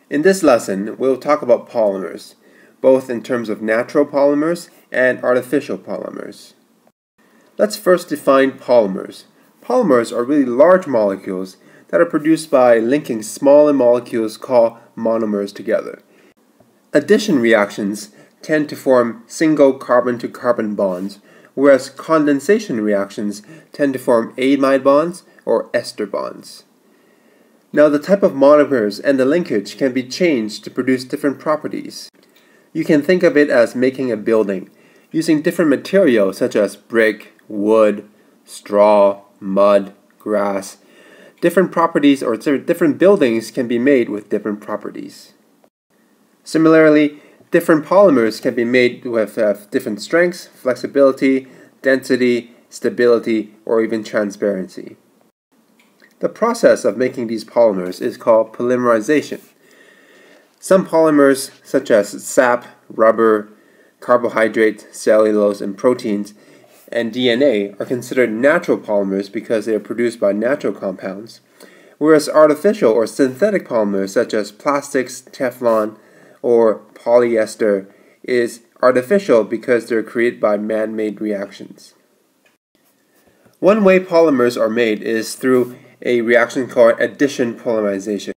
In this lesson, we'll talk about polymers, both in terms of natural polymers and artificial polymers. Let's first define polymers. Polymers are really large molecules that are produced by linking smaller molecules called monomers together. Addition reactions tend to form single carbon-to-carbon bonds, whereas condensation reactions tend to form amide bonds or ester bonds. Now, the type of monomers and the linkage can be changed to produce different properties. You can think of it as making a building, using different materials such as brick, wood, straw, mud, grass. Different properties or different buildings can be made with different properties. Similarly, different polymers can be made with different strengths, flexibility, density, stability, or even transparency. The process of making these polymers is called polymerization. Some polymers, such as sap, rubber, carbohydrates, cellulose, and proteins, and DNA, are considered natural polymers because they are produced by natural compounds, whereas artificial or synthetic polymers, such as plastics, Teflon, or polyester, is artificial because they're created by man-made reactions. One way polymers are made is through a reaction called addition polymerization.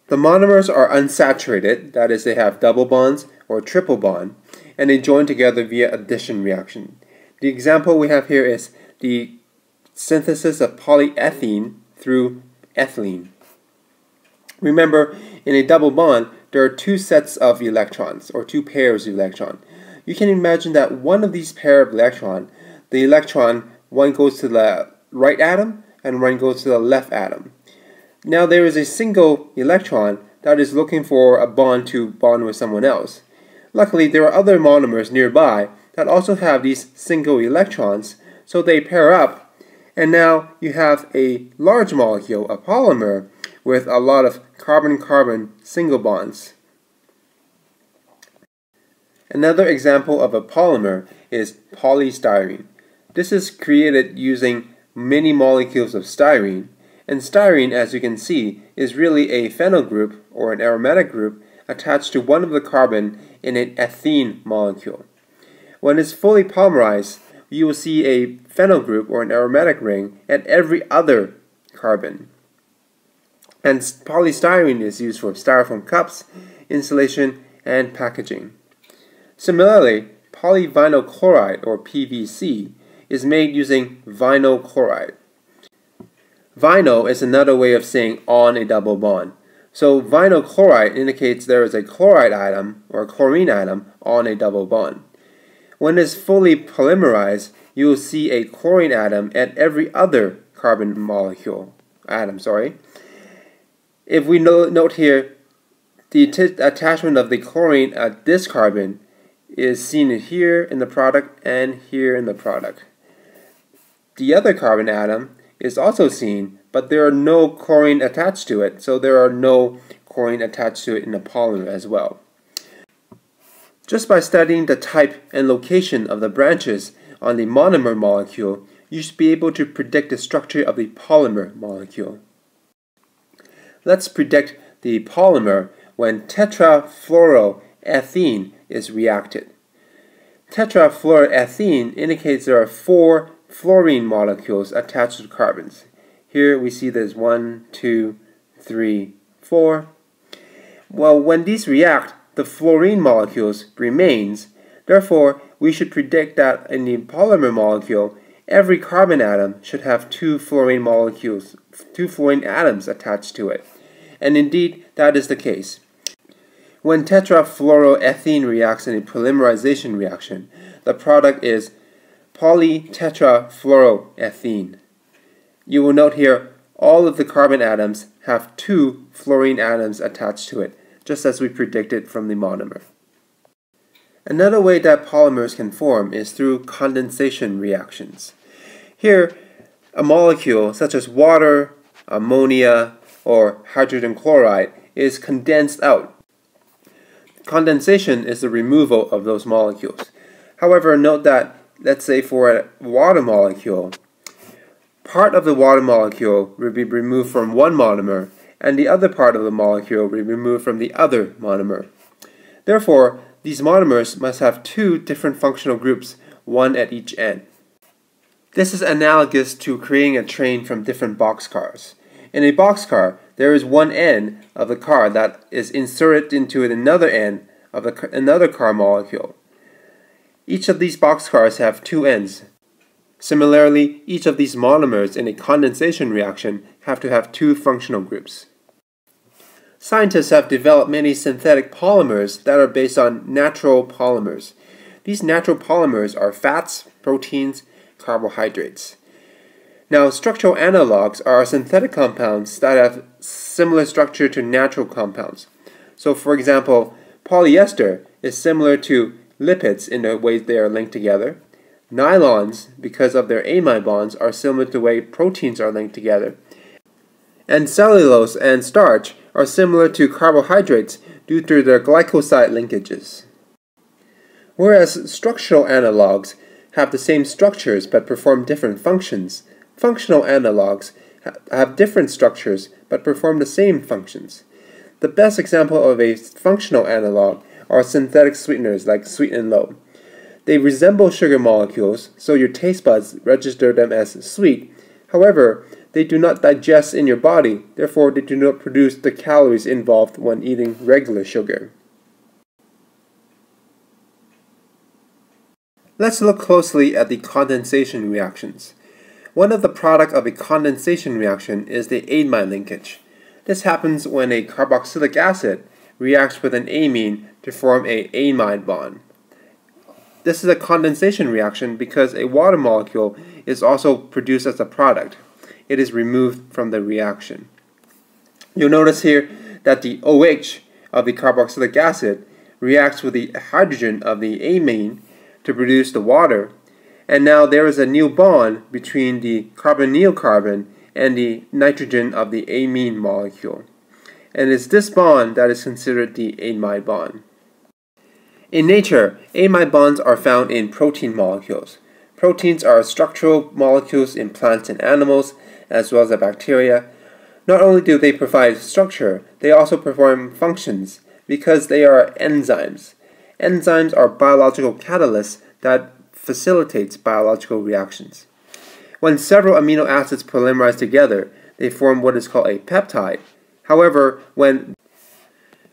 The monomers are unsaturated, that is, they have double bonds or triple bond, and they join together via addition reaction. The example we have here is the synthesis of polyethylene through ethylene. Remember, in a double bond, there are two sets of electrons, or two pairs of electrons. You can imagine that one of these pair of electrons, one goes to the right atom and one goes to the left atom. Now there is a single electron that is looking for a bond to bond with someone else. Luckily, there are other monomers nearby that also have these single electrons, so they pair up, and now you have a large molecule, a polymer, with a lot of carbon-carbon single bonds. Another example of a polymer is polystyrene. This is created using many molecules of styrene, and styrene, as you can see, is really a phenyl group or an aromatic group attached to one of the carbon in an ethene molecule. When it's fully polymerized, you will see a phenyl group or an aromatic ring at every other carbon. And polystyrene is used for styrofoam cups, insulation, and packaging. Similarly, polyvinyl chloride, or PVC, is made using vinyl chloride. Vinyl is another way of saying on a double bond. So vinyl chloride indicates there is a chloride atom or a chlorine atom on a double bond. When it's fully polymerized, you will see a chlorine atom at every other carbon atom. If we note here, the attachment of the chlorine at this carbon is seen here in the product and here in the product. The other carbon atom is also seen, but there are no chlorine attached to it, so there are no chlorine attached to it in the polymer as well. Just by studying the type and location of the branches on the monomer molecule, you should be able to predict the structure of the polymer molecule. Let's predict the polymer when tetrafluoroethene is reacted. Tetrafluoroethene indicates there are 4 fluorine molecules attached to carbons. Here we see there's 1, 2, 3, 4. Well, when these react, the fluorine molecules remains. Therefore, we should predict that in the polymer molecule, every carbon atom should have 2 fluorine atoms attached to it. And indeed, that is the case. When tetrafluoroethene reacts in a polymerization reaction, the product is polytetrafluoroethene. You will note here all of the carbon atoms have 2 fluorine atoms attached to it, just as we predicted from the monomer. Another way that polymers can form is through condensation reactions. Here, a molecule such as water, ammonia, or hydrogen chloride is condensed out. Condensation is the removal of those molecules. However, note that, let's say for a water molecule, part of the water molecule will be removed from one monomer and the other part of the molecule will be removed from the other monomer. Therefore, these monomers must have two different functional groups, one at each end. This is analogous to creating a train from different boxcars. In a boxcar, there is one end of the car that is inserted into another end of another car molecule. Each of these boxcars have two ends. Similarly, each of these monomers in a condensation reaction have to have two functional groups. Scientists have developed many synthetic polymers that are based on natural polymers. These natural polymers are fats, proteins, carbohydrates. Now, structural analogs are synthetic compounds that have similar structure to natural compounds. So, for example, polyester is similar to lipids in the way they are linked together. Nylons, because of their amide bonds, are similar to the way proteins are linked together. And cellulose and starch are similar to carbohydrates due to their glycoside linkages. Whereas structural analogs have the same structures but perform different functions, functional analogs have different structures but perform the same functions. The best example of a functional analog are synthetic sweeteners like sweet and low. They resemble sugar molecules, so your taste buds register them as sweet. However, they do not digest in your body, therefore they do not produce the calories involved when eating regular sugar. Let's look closely at the condensation reactions. One of the products of a condensation reaction is the amide linkage. This happens when a carboxylic acid reacts with an amine to form an amide bond. This is a condensation reaction because a water molecule is also produced as a product. It is removed from the reaction. You'll notice here that the OH of the carboxylic acid reacts with the hydrogen of the amine to produce the water, and now there is a new bond between the carbonyl carbon and the nitrogen of the amine molecule. And it's this bond that is considered the amide bond. In nature, amide bonds are found in protein molecules. Proteins are structural molecules in plants and animals, as well as the bacteria. Not only do they provide structure, they also perform functions because they are enzymes. Enzymes are biological catalysts that facilitates biological reactions. When several amino acids polymerize together, they form what is called a peptide. However, when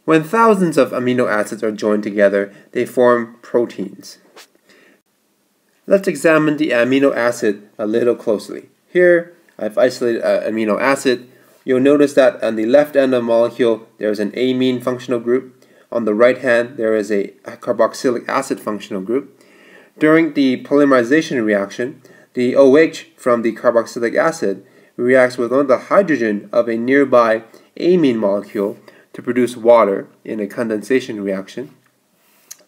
thousands of amino acids are joined together, they form proteins. Let's examine the amino acid a little closely. Here, I've isolated an amino acid. You'll notice that on the left end of the molecule, there is an amine functional group. On the right hand, there is a carboxylic acid functional group. During the polymerization reaction, the OH from the carboxylic acid reacts with one of the hydrogen of a nearby amine molecule to produce water in a condensation reaction.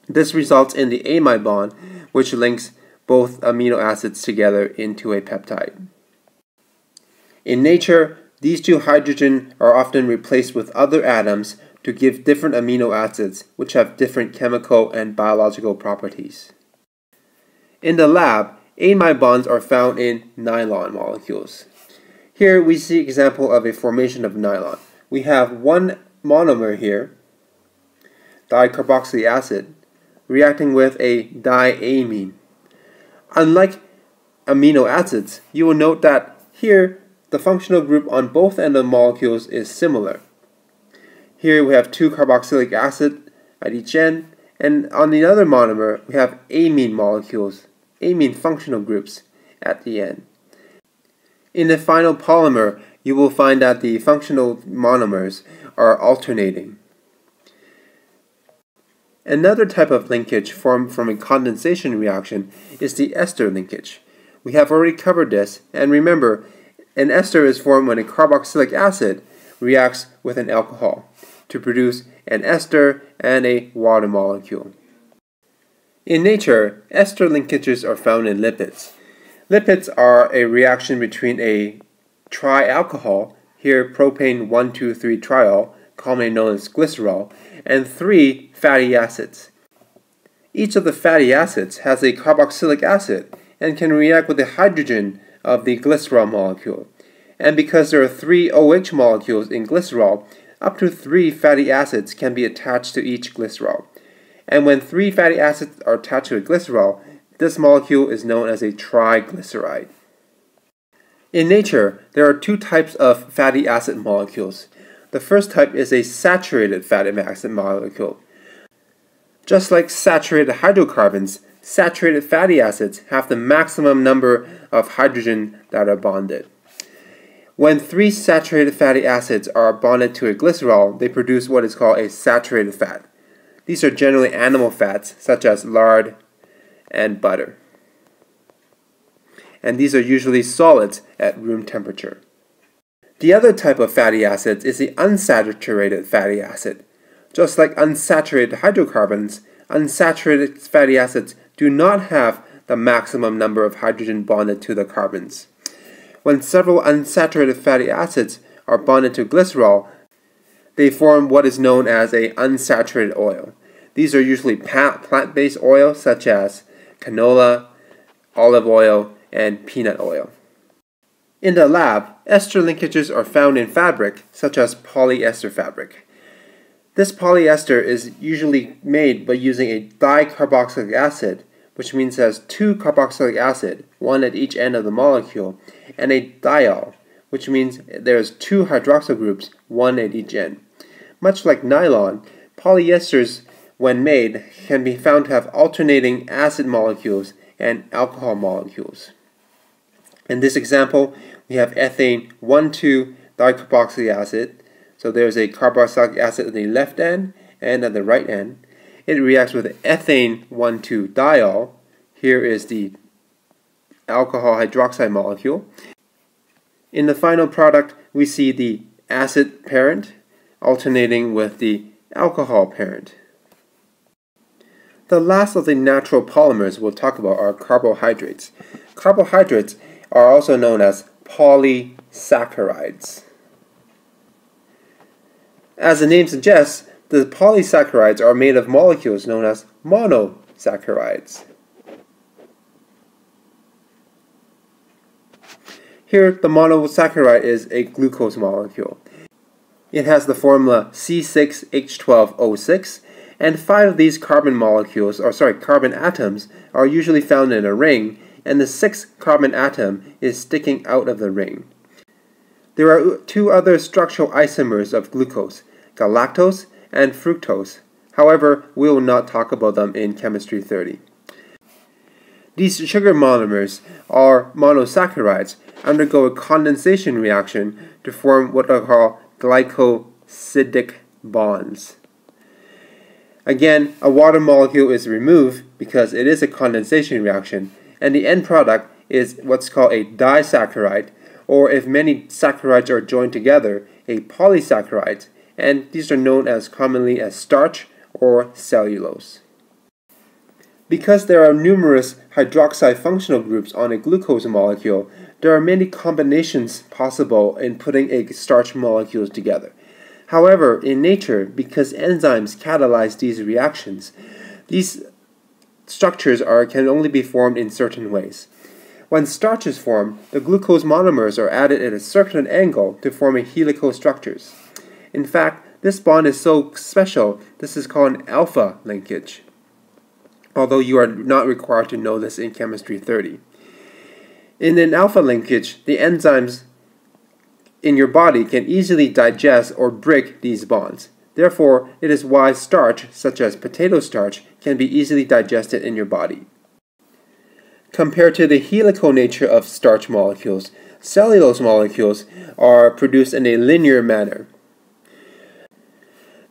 This results in the amide bond, which links both amino acids together into a peptide. In nature, these two hydrogen are often replaced with other atoms to give different amino acids, which have different chemical and biological properties. In the lab, amide bonds are found in nylon molecules. Here we see an example of a formation of nylon. We have one monomer here, dicarboxylic acid, reacting with a diamine. Unlike amino acids, you will note that here the functional group on both ends of the molecules is similar. Here we have two carboxylic acid at each end, and on the other monomer we have amine molecules, amine functional groups at the end. In the final polymer, you will find that the functional monomers are alternating. Another type of linkage formed from a condensation reaction is the ester linkage. We have already covered this, and remember, an ester is formed when a carboxylic acid reacts with an alcohol to produce an ester and a water molecule. In nature, ester linkages are found in lipids. Lipids are a reaction between a trialcohol, here propane 1,2,3-triol, commonly known as glycerol, and 3 fatty acids. Each of the fatty acids has a carboxylic acid and can react with the hydrogen of the glycerol molecule. And because there are 3 OH molecules in glycerol, up to 3 fatty acids can be attached to each glycerol. And when 3 fatty acids are attached to a glycerol, this molecule is known as a triglyceride. In nature, there are 2 types of fatty acid molecules. The first type is a saturated fatty acid molecule. Just like saturated hydrocarbons, saturated fatty acids have the maximum number of hydrogen that are bonded. When 3 saturated fatty acids are bonded to a glycerol, they produce what is called a saturated fat. These are generally animal fats, such as lard and butter. And these are usually solids at room temperature. The other type of fatty acids is the unsaturated fatty acid. Just like unsaturated hydrocarbons, unsaturated fatty acids do not have the maximum number of hydrogen bonded to the carbons. When several unsaturated fatty acids are bonded to glycerol, they form what is known as an unsaturated oil. These are usually plant-based oils such as canola, olive oil, and peanut oil. In the lab, ester linkages are found in fabric such as polyester fabric. This polyester is usually made by using a dicarboxylic acid, which means it has 2 carboxylic acid, 1 at each end of the molecule, and a diol, which means there's 2 hydroxyl groups, 1 at each end. Much like nylon, polyesters, when made, can be found to have alternating acid molecules and alcohol molecules. In this example, we have ethane 1,2 dicarboxylic acid. So there's a carboxylic acid at the left end and at the right end. It reacts with ethane 1,2 diol. Here is the alcohol hydroxide molecule. In the final product, we see the acid parent alternating with the alcohol parent. The last of the natural polymers we'll talk about are carbohydrates. Carbohydrates are also known as polysaccharides. As the name suggests, the polysaccharides are made of molecules known as monosaccharides. Here, the monosaccharide is a glucose molecule. It has the formula C6H12O6, and 5 of these carbon atoms are usually found in a ring, and the 6th carbon atom is sticking out of the ring. There are 2 other structural isomers of glucose, galactose and fructose. However, we will not talk about them in Chemistry 30. These sugar monomers, or monosaccharides, undergo a condensation reaction to form what are called glycosidic bonds. Again, a water molecule is removed because it is a condensation reaction, and the end product is what's called a disaccharide, or if many saccharides are joined together, a polysaccharide, and these are known as commonly as starch or cellulose. Because there are numerous hydroxide functional groups on a glucose molecule, there are many combinations possible in putting a starch molecules together. However, in nature, because enzymes catalyze these reactions, these structures can only be formed in certain ways. When starch is formed, the glucose monomers are added at a certain angle to form helical structures. In fact, this bond is so special, this is called an alpha linkage, although you are not required to know this in Chemistry 30. In an alpha linkage, the enzymes in your body can easily digest or break these bonds. Therefore, it is why starch, such as potato starch, can be easily digested in your body. Compared to the helical nature of starch molecules, cellulose molecules are produced in a linear manner.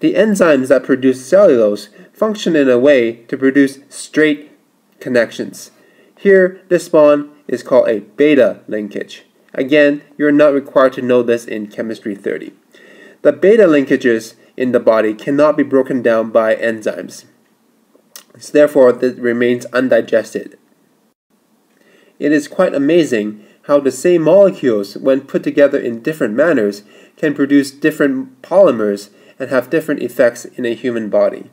The enzymes that produce cellulose function in a way to produce straight connections. Here, this bond is called a beta linkage. Again, you're not required to know this in Chemistry 30. The beta linkages in the body cannot be broken down by enzymes. Therefore, it remains undigested. It is quite amazing how the same molecules, when put together in different manners, can produce different polymers and have different effects in a human body.